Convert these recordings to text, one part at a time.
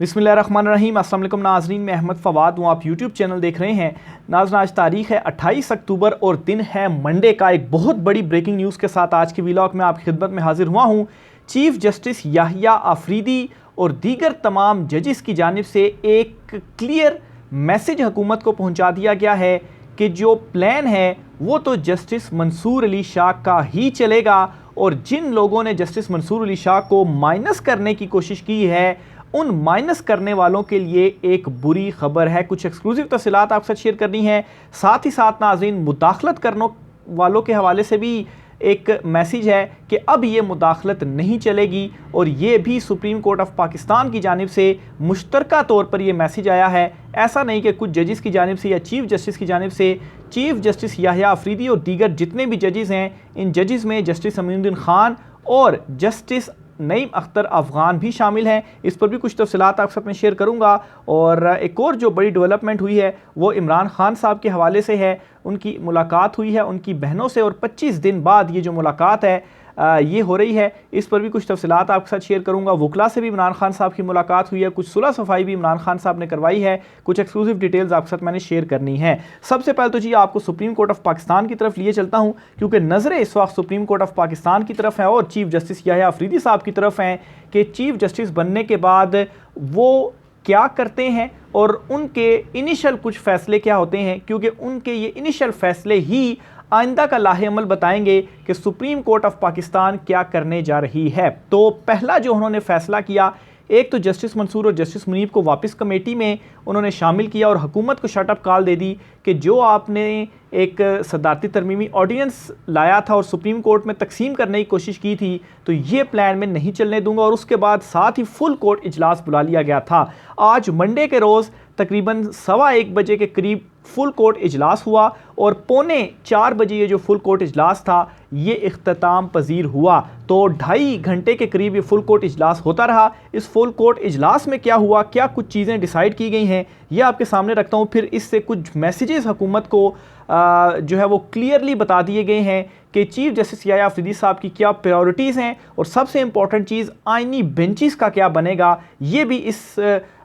बिस्मिल्लाहिर्रहमानिर्रहीम। अस्सलाम वालेकुम नाज़रीन, मैं अहमद फ़वाद हूँ। आप यूट्यूब चैनल देख रहे हैं। नाज़रीन, आज तारीख़ है 28 अक्टूबर और दिन है मंडे का। एक बहुत बड़ी ब्रेकिंग न्यूज़ के साथ आज की व्लॉग में आपकी खिदमत में हाजिर हुआ हूँ। चीफ़ जस्टिस याहिया आफरीदी और दीगर तमाम जजेस की जानिब से एक क्लियर मैसेज हुकूमत को पहुँचा दिया गया है कि जो प्लान है वो तो जस्टिस मंसूर अली शाह का ही चलेगा, और जिन लोगों ने जस्टिस मंसूर अली शाह को माइनस करने की कोशिश की है उन माइनस करने वालों के लिए एक बुरी खबर है। कुछ एक्सक्लूसिव तफसीलात आपके साथ शेयर करनी है। साथ ही साथ नाज़रीन, मुदाखलत करने वालों के हवाले से भी एक मैसेज है कि अब ये मुदाखलत नहीं चलेगी, और ये भी सुप्रीम कोर्ट ऑफ पाकिस्तान की जानिब से मुश्तरका तौर पर यह मैसेज आया है। ऐसा नहीं कि कुछ जजेस की जानिब से या चीफ़ जस्टिस की जानिब से। चीफ़ जस्टिस याहिया आफरीदी और दीगर जितने भी जजेस हैं, इन जजेस में जस्टिस अमीनुद्दीन खान और जस्टिस नईम अख्तर अफ़गान भी शामिल हैं। इस पर भी कुछ तफसीलात आपके साथ में शेयर करूंगा। और एक और जो बड़ी डेवलपमेंट हुई है वो इमरान खान साहब के हवाले से है। उनकी मुलाकात हुई है उनकी बहनों से, और 25 दिन बाद ये जो मुलाकात है ये हो रही है। इस पर भी कुछ तफसीलात आपके साथ शेयर करूंगा। वकला से भी इमरान खान साहब की मुलाकात हुई है, कुछ सुलह सफाई भी इमरान खान साहब ने करवाई है। कुछ एक्सक्लूसिव डिटेल्स आपके साथ मैंने शेयर करनी है। सबसे पहले तो जी आपको सुप्रीम कोर्ट ऑफ पाकिस्तान की तरफ लिए चलता हूं, क्योंकि नज़रें इस वक्त सुप्रीम कोर्ट ऑफ पाकिस्तान की तरफ है और चीफ जस्टिस याहिया आफरीदी साहब की तरफ हैं कि चीफ जस्टिस बनने के बाद वो क्या करते हैं और उनके इनिशियल कुछ फ़ैसले क्या होते हैं, क्योंकि उनके ये इनिशियल फ़ैसले ही आइंदा का लाहे अमल बताएंगे कि सुप्रीम कोर्ट ऑफ पाकिस्तान क्या करने जा रही है। तो पहला जो उन्होंने फ़ैसला किया, एक तो जस्टिस मंसूर और जस्टिस मुनीब को वापस कमेटी में उन्होंने शामिल किया और हुकूमत को शट अप कॉल दे दी कि जो आपने एक सदारती तरमीमी ऑर्डिनेंस लाया था और सुप्रीम कोर्ट में तकसीम करने की कोशिश की थी, तो ये प्लान मैं नहीं चलने दूंगा। और उसके बाद साथ ही फुल कोर्ट इजलास बुला लिया गया था। आज मंडे के रोज़ तकरीबन 1:15 बजे के करीब फुल कोर्ट इजलास हुआ, और 3:45 बजे ये जो फुल कोर्ट इजलास था ये इख्तिताम पजीर हुआ। तो 2.5 घंटे के करीब ये फुल कोर्ट इजलास होता रहा। इस फुल कोर्ट इजलास में क्या हुआ, क्या कुछ चीज़ें डिसाइड की गई हैं, ये आपके सामने रखता हूँ। फिर इससे कुछ मैसेजेस हुकूमत को जो है वो क्लियरली बता दिए गए हैं कि चीफ जस्टिस याहिया आफरीदी साहब की क्या प्रायोरिटीज़ हैं, और सबसे इंपॉर्टेंट चीज़ आइनी बेंचेस का क्या बनेगा। ये भी इस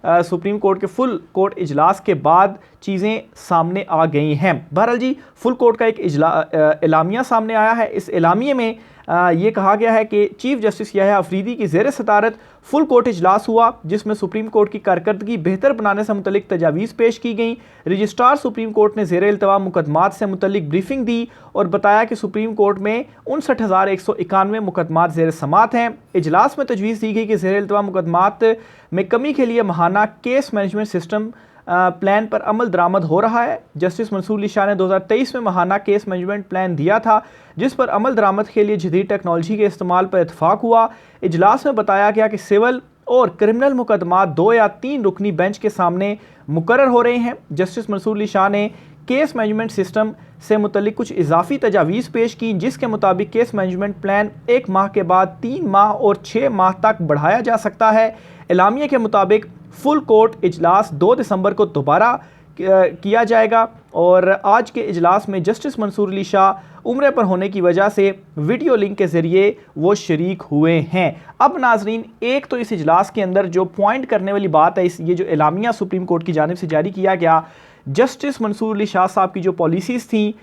सुप्रीम कोर्ट के फुल कोर्ट इजलास के बाद चीज़ें सामने आ गई हैं। बहरहाल जी, फुल कोर्ट का एक एलामिया सामने आया है। इस एलामिया में ये कहा गया है कि चीफ जस्टिस याहिया आफरीदी की ज़ेर सदारत फुल कोर्ट इजलास हुआ, जिसमें सुप्रीम कोर्ट की कारकर्दगी बेहतर बनाने से मुतल्लिक तजावीज़ पेश की गई। रजिस्ट्रार सुप्रीम कोर्ट ने ज़ेर इल्तवाम मुकदमात से मुतल्लिक ब्रीफिंग दी और बताया कि सुप्रीम कोर्ट में 59,191 मुकदमात ज़ेर समात हैं। इजलास में तजवीज़ दी गई कि ज़ेर इल्तवाम मुकदमात में कमी के लिए महाना केस मैनेजमेंट सिस्टम प्लान पर अमल दरामद हो रहा है। जस्टिस मंसूर अली शाह ने 2023 में महाना केस मैनेजमेंट प्लान दिया था, जिस पर अमल दरामद के लिए जदीद टेक्नोलॉजी के इस्तेमाल पर इतफाक़ हुआ। इजलास में बताया गया कि सिविल और क्रिमिनल मुकदमात 2 या 3 रुकनी बेंच के सामने मुकर्रर हो रहे हैं। जस्टिस मंसूर अली शाह ने केस मैनेजमेंट सिस्टम से मुतल्लिक कुछ इजाफी तजावीज़ पेश की, जिसके मुताबिक केस मैनेजमेंट प्लान 1 माह के बाद 3 माह और 6 माह तक बढ़ाया जा सकता है। एलामिया के मुताबिक फुल कोर्ट इजलास 2 दिसंबर को दोबारा किया जाएगा, और आज के इजलास में जस्टिस मंसूर अली शाह उम्रे पर होने की वजह से वीडियो लिंक के ज़रिए वो शरीक हुए हैं। अब नाजरीन, एक तो इस इजलास के अंदर जो पॉइंट करने वाली बात है, ये जो एलामिया सुप्रीम कोर्ट की जानिब से जारी किया गया, जस्टिस मंसूर अली शाह साहब की जो पॉलिसीज़ थी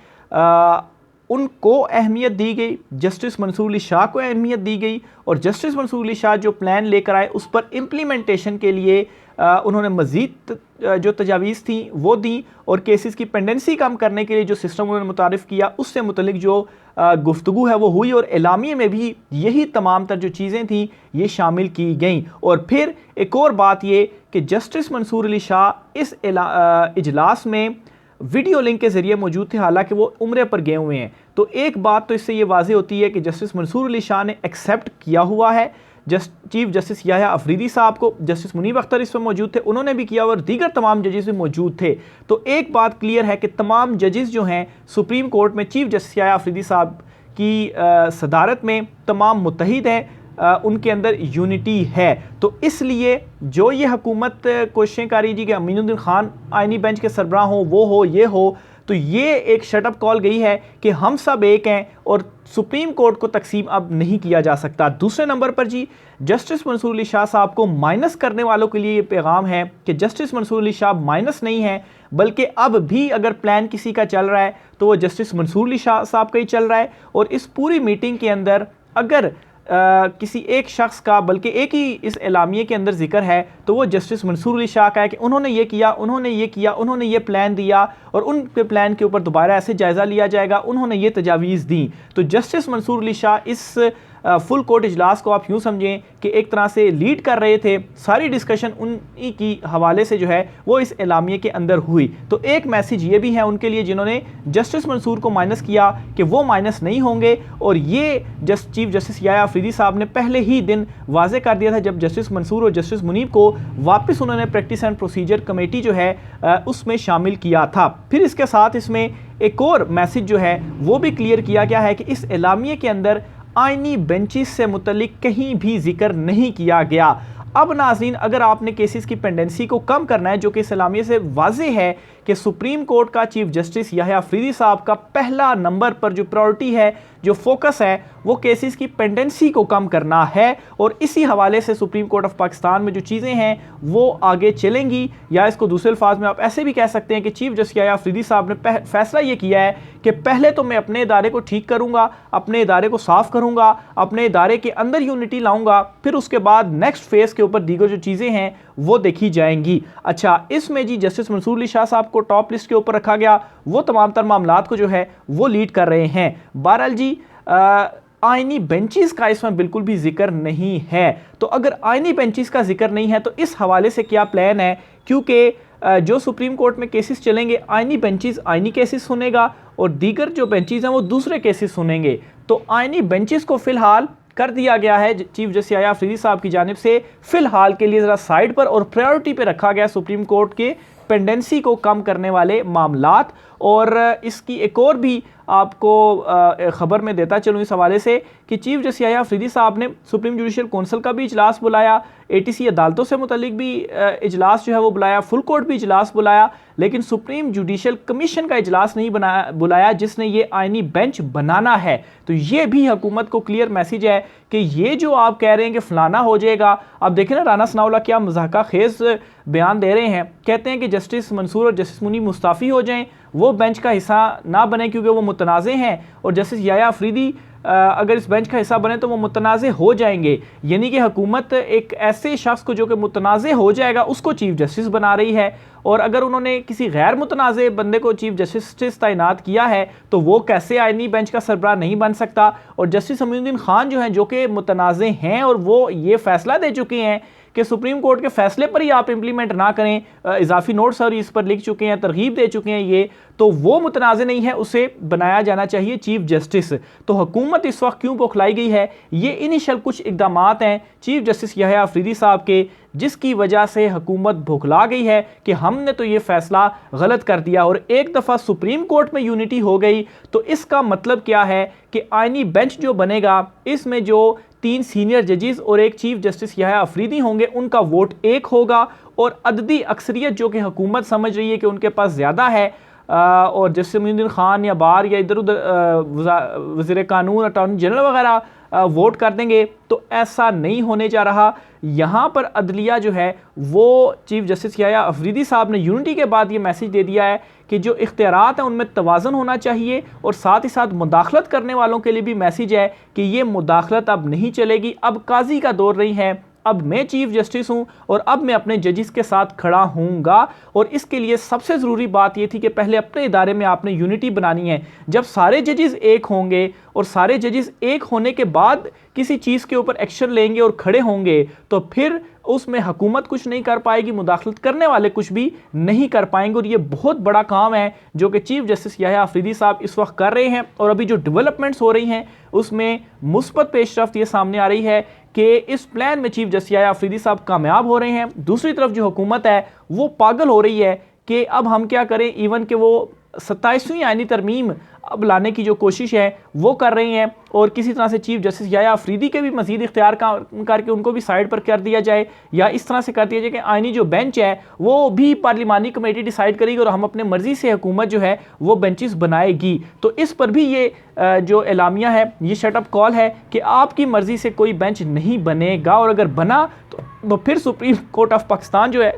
उनको अहमियत दी गई, जस्टिस मंसूर अली शाह को अहमियत दी गई, और जस्टिस मंसूर अली शाह जो प्लान लेकर आए उस पर इम्प्लीमेंटेशन के लिए उन्होंने मज़ीद जो तजावीज़ थी वो दी, और केसेस की पेंडेंसी कम करने के लिए जो सिस्टम उन्होंने मुतारिफ़ किया उससे मुतल्लिक जो गुफ्तगू है वो हुई, और एलामिया में भी यही तमाम तर जो चीज़ें थी ये शामिल की गई। और फिर एक और बात ये कि जस्टिस मंसूर अली शाह इस इजलास में वीडियो लिंक के ज़रिए मौजूद थे, हालांकि वो उम्रे पर गए हुए हैं। तो एक बात तो इससे ये वाज़ेह होती है कि जस्टिस मंसूर अली शाह ने एक्सेप्ट किया हुआ है चीफ जस्टिस याहिया आफरीदी साहब को। जस्टिस मुनीब अख्तर इसमें मौजूद थे, उन्होंने भी किया, और दीगर तमाम जजेस भी मौजूद थे। तो एक बात क्लियर है कि तमाम जजेस जो हैं सुप्रीम कोर्ट में चीफ जस्टिस याहिया आफरीदी साहब की सदारत में तमाम मुत्तहिद हैं, उनके अंदर यूनिटी है। तो इसलिए जो ये हुकूमत कोशिशें कर रही थी कि अमीनुद्दीन खान आइनी बेंच के सरबराह हो, वो हो, ये हो, तो ये एक शटअप कॉल गई है कि हम सब एक हैं और सुप्रीम कोर्ट को तकसीम अब नहीं किया जा सकता। दूसरे नंबर पर जी जस्टिस मंसूर अली शाह साहब को माइनस करने वालों के लिए ये पैगाम है कि जस्टिस मंसूर अली शाह माइनस नहीं है, बल्कि अब भी अगर प्लान किसी का चल रहा है तो वो जस्टिस मंसूर अली शाह साहब का ही चल रहा है। और इस पूरी मीटिंग के अंदर अगर किसी एक शख्स का, बल्कि एक ही इस एलामिये के अंदर जिक्र है तो वो जस्टिस मंसूर अली शाह का है कि उन्होंने ये किया, उन्होंने ये किया, उन्होंने ये प्लान दिया और उनके प्लान के ऊपर दोबारा ऐसे जायज़ा लिया जाएगा, उन्होंने ये तजावीज़ दी। तो जस्टिस मंसूर अली शाह इस फुल कोर्ट इजलास को आप यूँ समझें कि एक तरह से लीड कर रहे थे। सारी डिस्कशन उन्हीं की हवाले से जो है वो इस एलामिये के अंदर हुई। तो एक मैसेज ये भी है उनके लिए जिन्होंने जस्टिस मंसूर को माइनस किया कि वो माइनस नहीं होंगे। और ये चीफ जस्टिस याह्या अफरीदी साहब ने पहले ही दिन वाजे कर दिया था जब जस्टिस मंसूर और जस्टिस मुनीब को वापस उन्होंने प्रैक्टिस एंड प्रोसीजर कमेटी जो है उसमें शामिल किया था। फिर इसके साथ इसमें एक और मैसेज जो है वो भी क्लियर किया गया है कि इस एलामिये के अंदर आईनी बेंचेस से मुतल्लिक कहीं भी जिक्र नहीं किया गया। अब नाज़रीन, अगर आपने केसेस की पेंडेंसी को कम करना है, जो कि इस्लामिया से वाज़े है कि सुप्रीम कोर्ट का चीफ जस्टिस याह्या अफरीदी साहब का पहला नंबर पर जो प्रायोरिटी है, जो फोकस है, वो केसेस की पेंडेंसी को कम करना है। और इसी हवाले से सुप्रीम कोर्ट ऑफ पाकिस्तान में जो चीज़ें हैं वो आगे चलेंगी, या इसको दूसरे अल्फाज में आप ऐसे भी कह सकते हैं कि चीफ जस्टिस याह्या अफरीदी साहब ने फैसला ये किया है कि पहले तो मैं अपने इदारे को ठीक करूँगा, अपने इदारे को साफ़ करूँगा, अपने इदारे के अंदर यूनिटी लाऊँगा, फिर उसके बाद नेक्स्ट फेज़ के ऊपर दीगर जो चीज़ें हैं वो देखी जाएंगी। अच्छा, इसमें जी जस्टिस मंसूर अली शाह साहब को टॉप लिस्ट के ऊपर रखा गया, वो तमाम तर मामलात को जो है वो लीड कर रहे हैं। बहरहाल जी आईनी बेंचेस का इसमें बिल्कुल भी जिक्र नहीं है। तो अगर आईनी बेंचेस का जिक्र नहीं है तो इस हवाले से क्या प्लान है, क्योंकि जो सुप्रीम कोर्ट में केसेस चलेंगे, आईनी बेंचेस आईनी केसेस सुनेगा और दीगर जो बेंचेस हैं वो दूसरे केसेस सुनेंगे। तो आईनी बेंचेस को फिलहाल कर दिया गया है चीफ जस्टिस याह्या अफरीदी साहब की जानिब से, फिलहाल के लिए ज़रा साइड पर और प्रायोरिटी पे रखा गया सुप्रीम कोर्ट के पेंडेंसी को कम करने वाले मामलात। और इसकी एक और भी आपको ख़बर में देता चलूँ इस हवाले से कि चीफ जस्टिस याह्या अफरीदी साहब ने सुप्रीम जुडिशल कौंसिल का भी इजलास बुलाया, एटीसी अदालतों से मुतल्लिक भी इजलास जो है वो बुलाया, फुल कोर्ट भी इजलास बुलाया, लेकिन सुप्रीम जुडिशल कमीशन का इजलास नहीं बुलाया जिसने ये आईनी बेंच बनाना है। तो ये भी हुकूमत को क्लियर मैसेज है कि ये जो आप कह रहे हैं कि फलाना हो जाएगा, अब देखें ना राना सनाउल्लाह क्या मज़ाका खेज़ बयान दे रहे हैं, कहते हैं कि जस्टिस मंसूर और जस्टिस मुनीब मुस्ताफ़ी हो जाएं, वो बेंच का हिस्सा ना बने क्योंकि वो मुतनाज़े हैं, और जस्टिस याह्या अफरीदी अगर इस बेंच का हिस्सा बने तो वो मुतनाज़े हो जाएंगे। यानी कि हुकूमत एक ऐसे शख्स को जो कि मुतनाज़े हो जाएगा उसको चीफ जस्टिस बना रही है, और अगर उन्होंने किसी गैर मुतनाज़े बंदे को चीफ जस्टिस तैनात किया है तो वो कैसे आईनी बेंच का सरबराह नहीं बन सकता। और जस्टिस अमीनुद्दीन खान जो हैं, जो कि मुतनाज़े हैं और वो ये फैसला दे चुके हैं कि सुप्रीम कोर्ट के फैसले पर ही आप इंप्लीमेंट ना करें, इजाफी नोट्स और इस पर लिख चुके हैं, तरगीब दे चुके हैं, ये तो वो मुतनाज़े नहीं है, उसे बनाया जाना चाहिए चीफ जस्टिस। तो हुकूमत इस वक्त क्यों बौखलाई गई है, ये इनिशियल कुछ इकदामात हैं चीफ जस्टिस याह्या अफरीदी साहब के, जिसकी वजह से हुकूमत बौखला गई है कि हमने तो ये फैसला गलत कर दिया। और एक दफ़ा सुप्रीम कोर्ट में यूनिटी हो गई तो इसका मतलब क्या है कि आईनी बेंच जो बनेगा इसमें जो 3 सीनियर जजेस और एक चीफ जस्टिस याह्या अफरीदी होंगे, उनका वोट एक होगा, और अददी अक्सरियत जो कि हुकूमत समझ रही है कि उनके पास ज़्यादा है, और जस्टिस अमीनुद्दीन खान या बार या इधर उधर वज़ीर कानून, अटॉर्नी जनरल वगैरह वोट कर देंगे, तो ऐसा नहीं होने जा रहा। यहाँ पर अदलिया जो है वो चीफ जस्टिस याह्या अफरीदी साहब ने यूनिटी के बाद ये मैसेज दे दिया है कि जो इख्तियारात हैं उनमें तवाज़ुन होना चाहिए, और साथ ही साथ मुदाखलत करने वालों के लिए भी मैसेज है कि ये मुदाखलत अब नहीं चलेगी, अब काजी का दौर नहीं है, अब मैं चीफ जस्टिस हूं और अब मैं अपने जजेस के साथ खड़ा हूंगा। और इसके लिए सबसे ज़रूरी बात यह थी कि पहले अपने इदारे में आपने यूनिटी बनानी है। जब सारे जजेस एक होंगे और सारे जजेस एक होने के बाद किसी चीज़ के ऊपर एक्शन लेंगे और खड़े होंगे तो फिर उसमें हुकूमत कुछ नहीं कर पाएगी, मुदाखलत करने वाले कुछ भी नहीं कर पाएंगे। और ये बहुत बड़ा काम है जो कि चीफ जस्टिस याह्या अफरीदी साहब इस वक्त कर रहे हैं। और अभी जो डेवलपमेंट्स हो रही हैं उसमें मुस्बत पेशरफ्त ये सामने आ रही है कि इस प्लान में चीफ जस्टिस याह्या अफरीदी साहब कामयाब हो रहे हैं। दूसरी तरफ जो हुकूमत है वो पागल हो रही है कि अब हम क्या करें, इवन कि वो 27वीं आईनी तरमीम अब लाने की जो कोशिश है वो कर रही हैं, और किसी तरह से चीफ जस्टिस याह्या अफरीदी के भी मजीद इख्तियार करके उनको भी साइड पर कर दिया जाए, या इस तरह से कर दिया जाए कि आईनी जो बेंच है वो भी पार्लिमानी कमेटी डिसाइड करेगी और हम अपने मर्जी से हुकूमत जो है वो बेंचेस बनाएगी। तो इस पर भी ये जो एलामिया है, ये शटअप कॉल है कि आपकी मर्जी से कोई बेंच नहीं बनेगा, और अगर बना तो फिर सुप्रीम कोर्ट ऑफ पाकिस्तान जो है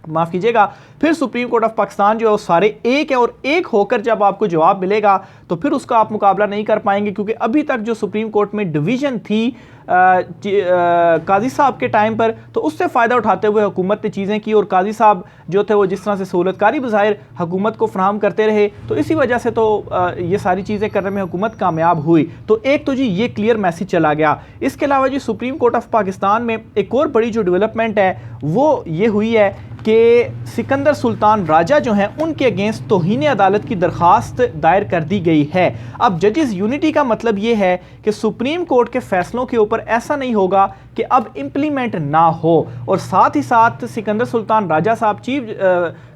माफ़ कीजिएगा, फिर सुप्रीम कोर्ट ऑफ पाकिस्तान जो है वो सारे एक है, और एक होकर जब आपको जवाब मिलेगा तो फिर उसका आप मुकाबला नहीं कर पाएंगे, क्योंकि अभी तक जो सुप्रीम कोर्ट में डिवीज़न थी काजी साहब के टाइम पर, तो उससे फ़ायदा उठाते हुए हुकूमत ने चीज़ें की, और काजी साहब जो थे वो जिस तरह से सहूलतकारी बज़ाहिर हुकूमत को फराहम करते रहे, तो इसी वजह से तो ये सारी चीज़ें करने में हुकूमत कामयाब हुई। तो एक तो जी ये क्लियर मैसेज चला गया। इसके अलावा जी सुप्रीम कोर्ट ऑफ पाकिस्तान में एक और बड़ी जो डेवलपमेंट है वो ये हुई है कि सिकंदर सुल्तान राजा जो हैं उनके अगेंस्ट तौहीन अदालत की दरख्वास्त दायर कर दी गई है। अब जजेस यूनिटी का मतलब ये है कि सुप्रीम कोर्ट के फैसलों के ऊपर ऐसा नहीं होगा कि अब इम्प्लीमेंट ना हो, और साथ ही साथ सिकंदर सुल्तान राजा साहब चीफ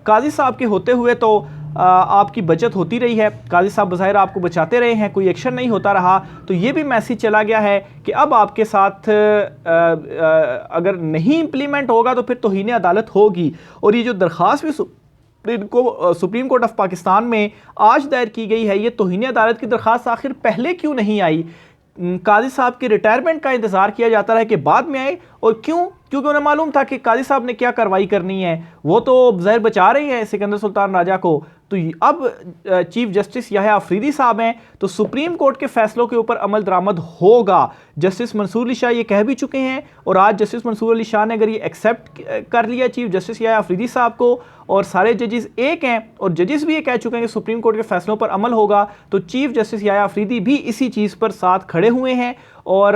काजी साहब के होते हुए तो आपकी बचत होती रही है, काजी साहब बज़ाहिर आपको बचाते रहे हैं, कोई एक्शन नहीं होता रहा, तो ये भी मैसेज चला गया है कि अब आपके साथ अगर नहीं इम्प्लीमेंट होगा तो फिर तौहीन अदालत होगी। और ये जो दरख्वास्त भी सुप्रीम कोर्ट ऑफ पाकिस्तान में आज दायर की गई है, ये तौहीन अदालत की दरख्वास्त आखिर पहले क्यों नहीं आई? काजी साहब के रिटायरमेंट का इंतज़ार किया जाता रहा कि बाद में आए, और क्यों? क्योंकि उन्हें मालूम था कि काजी साहब ने क्या कार्रवाई करनी है, वो तो ज़ाहिर बचा रही है सिकंदर सुल्तान राजा को। तो अब चीफ जस्टिस याह्या अफरीदी साहब हैं, तो सुप्रीम कोर्ट के फैसलों के ऊपर अमल दरामद होगा। जस्टिस मंसूर अली शाह ये कह भी चुके हैं, और आज जस्टिस मंसूर अली शाह ने अगर ये एक्सेप्ट कर लिया चीफ जस्टिस याह्या अफरीदी साहब को, और सारे जजेस एक हैं, और जजेस भी ये कह चुके हैं कि सुप्रीम कोर्ट के फैसलों पर अमल होगा, तो चीफ जस्टिस याह्या अफरीदी भी इसी चीज़ पर साथ खड़े हुए हैं। और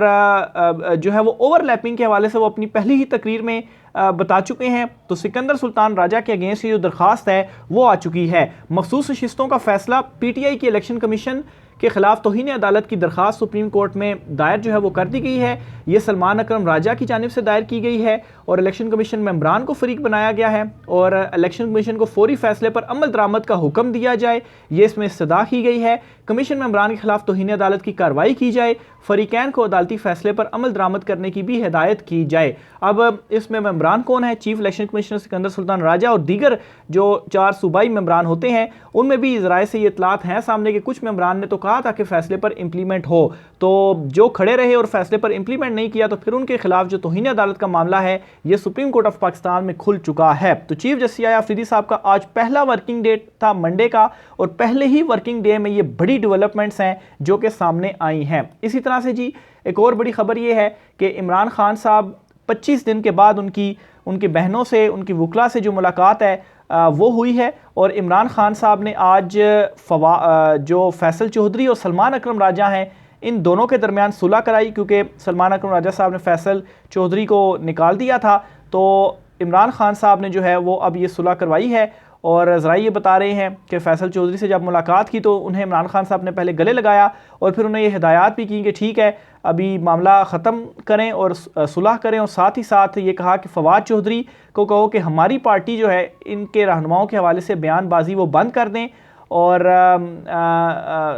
जो है वो ओवरलैपिंग के हवाले से वो अपनी पहली ही तकरीर में बता चुके हैं। तो सिकंदर सुल्तान राजा के अगेंस्ट जो दरख्वास्त है वो आ चुकी है। मखसूस नशिस्तों का फैसला, पीटीआई की इलेक्शन कमीशन के खिलाफ तौहीन अदालत की दरख्वास्त सुप्रीम कोर्ट में दायर जो है वो कर दी गई है। ये सलमान अकरम राजा की जानिब से दायर की गई है, और इलेक्शन कमीशन मेंबरान को फरीक बनाया गया है, और इलेक्शन कमीशन को फौरी फैसले पर अमल दरामद का हुक्म दिया जाए, ये इसमें इस्तदा की गई है। कमीशन मेंबरान के खिलाफ तौहीन अदालत की कार्रवाई की जाए, फरीकैन को अदालती फैसले पर अमल दरामद करने की भी हिदायत की जाए। अब इसमें मेंबरान कौन है? Chief election commissioner Sikandar Sultan Raja और दीगर जो 4 सूबाई मेंबरान होते हैं, उनमें भी ज़राए से ये इतलात हैं सामने कि कुछ मेंबरान ने तो कहा था कि फैसले पर इम्प्लीमेंट हो, तो जो खड़े रहे और फैसले पर इम्प्लीमेंट नहीं किया, तो फिर उनके खिलाफ जो तौहीन अदालत का मामला है ये सुप्रीम कोर्ट ऑफ पाकिस्तान में खुल चुका है। तो चीफ जस्टिस याह्या अफरीदी साहब का आज पहला वर्किंग डे था मंडे का, और पहले ही वर्किंग डे में ये बड़ी डेवलपमेंट्स हैं जो कि सामने आई हैं। इसी तरह से जी एक और बड़ी खबर ये है कि इमरान खान साहब 25 दिन के बाद उनकी बहनों से, उनकी वकला से जो मुलाकात है वो हुई है, और इमरान खान साहब ने आज जो फैसल चौधरी और सलमान अकरम राजा हैं इन दोनों के दरमियान सुलह कराई, क्योंकि सलमान अकरम राजा साहब ने फैसल चौधरी को निकाल दिया था, तो इमरान खान साहब ने जो है वो अब ये सुलह करवाई है। और ज़रा ये बता रहे हैं कि फैसल चौधरी से जब मुलाकात की तो उन्हें इमरान खान साहब ने पहले गले लगाया, और फिर उन्हें ये हिदायत भी की कि ठीक है अभी मामला ख़त्म करें और सुलह करें, और साथ ही साथ ये कहा कि फवाद चौधरी को कहो कि हमारी पार्टी जो है इनके रहनुमाओं के हवाले से बयानबाजी वो बंद कर दें, और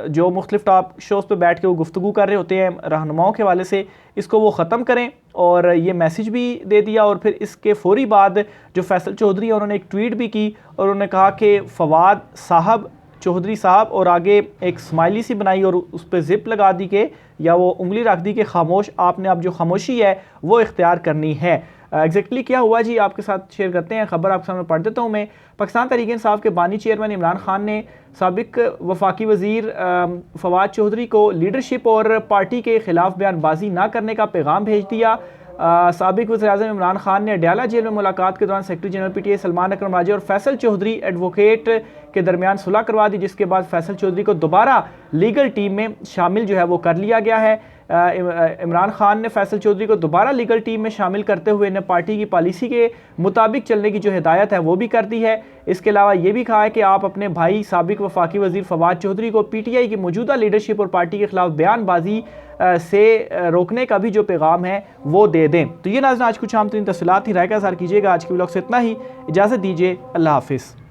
जो मुख्तलिफ टॉप शोज़ पे बैठ के वो गुफ्तगू कर रहे होते हैं रहनुमाओं के हवाले से, इसको वो ख़त्म करें। और ये मैसेज भी दे दिया, और फिर इसके फ़ौरी बाद जो फैसल चौधरी उन्होंने एक ट्वीट भी की, और उन्होंने कहा कि फवाद साहब, चौधरी साहब, और आगे एक स्माइली सी बनाई और उस पर ज़िप लगा दी के, या वो उंगली रख दी कि खामोश, आपने अब जो खामोशी है वो इख्तियार करनी है। एग्जैक्टली क्या हुआ जी आपके साथ शेयर करते हैं, खबर आपके सामने पढ़ देता हूँ मैं। पाकिस्तान तहरीक इंसाफ के बानी चेयरमैन इमरान खान ने साबिक वफाकी वज़ीर फवाद चौधरी को लीडरशिप और पार्टी के ख़िलाफ़ बयानबाजी ना करने का पैगाम भेज दिया। साबिक वज़ीर-ए-आज़म इमरान खान ने अडयाला जेल में मुलाकात के दौरान सेक्रेटरी जनरल पीटीआई सलमान अकरम राजा और फैसल चौधरी एडवोकेट के दरमियान सुलह करवा दी, जिसके बाद फैसल चौधरी को दोबारा लीगल टीम में शामिल जो है वो कर लिया गया है। इमरान खान ने फैसल चौधरी को दोबारा लीगल टीम में शामिल करते हुए इन्हें पार्टी की पॉलिसी के मुताबिक चलने की जो हिदायत है वो भी कर दी है। इसके अलावा ये भी कहा है कि आप अपने भाई साबिक वफाकी वज़ीर फवाद चौधरी को पीटीआई की मौजूदा लीडरशिप और पार्टी के खिलाफ बयानबाजी से रोकने का भी जो पैगाम है वो दे दें। तो ये नाज़रीन आज कुछ आम तरीन तफसीलात थी, राय का इज़हार कीजिएगा। आज की व्लॉग से इतना ही, इजाज़त दीजिए, अल्लाह हाफिज़।